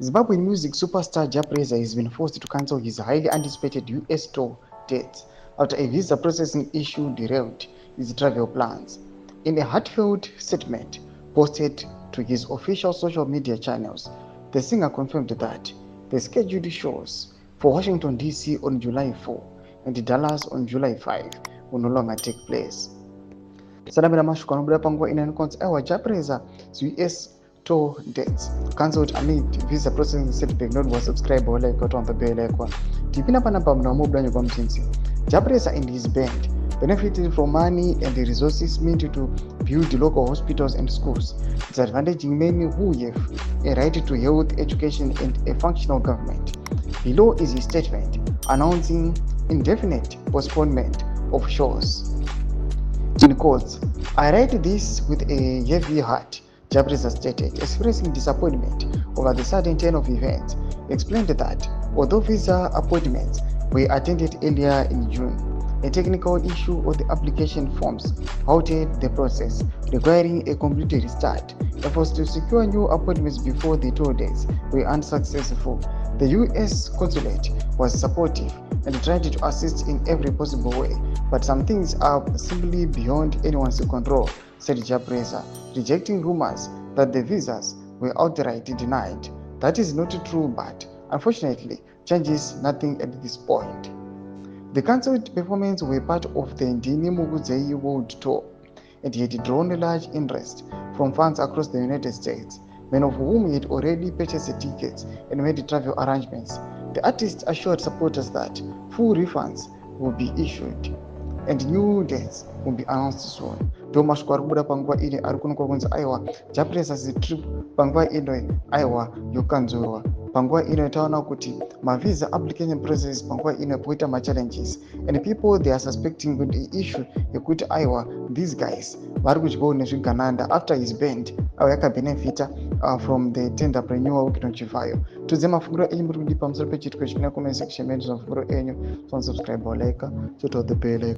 Zimbabwean music superstar Jah Prayzer has been forced to cancel his highly anticipated US tour dates after a visa processing issue derailed his travel plans. In a heartfelt statement posted to his official social media channels, the singer confirmed that the scheduled shows for Washington, D.C. on July 4 and Dallas on July 5 will no longer take place. Sadc mashukano panguva ina inokonzi aiwa Jah Prayzer's US tour dates cancelled amid visa processing setback not was subscriber YTSccc. Tipina panapa mnaumobwanyi kwa mchinsi. Jah Prayzer and his band benefited from money and the resources meant to build local hospitals and schools, disadvantaging many who have a right to health, education, and a functional government. Below is his statement announcing indefinite postponement of shows. In quotes, "I write this with a heavy heart," Jah Prayzer stated, expressing disappointment over the sudden turn of events. He explained that although visa appointments were attended earlier in June, a technical issue of the application forms halted the process, requiring a complete restart. Efforts to secure new appointments before the tour dates were unsuccessful. The US consulate was supportive and tried to assist in every possible way, but some things are simply beyond anyone's control, said Jah Prayzer, rejecting rumors that the visas were outright denied. That is not true, but unfortunately changes nothing at this point. The cancelled performances were part of the mnangagwaZim World Tour and had drawn large interest from fans across the United States, many of whom had already purchased tickets and made travel arrangements. The artist assured supporters that full refunds will be issued and new dates will be announced soon. Domashko arikubuda panguva ine arikunoka kunzi aiwa Jah Prayzer's trip panguva ino aiwa yokanzurwa. Panguva ino taona kuti mavisa application process panguva ino poita challenges and people they are suspecting the issue yekuti aiwa these guys vari kudyawo nezvigananda after his band avo yakabenefita from the tender renewal wekinonchivayo. Tudze mafungiro enyu muri kudipa pamusoro pechitiko chipina comment section menu mafungiro enyu. Subscribe or like, hit the bell icon.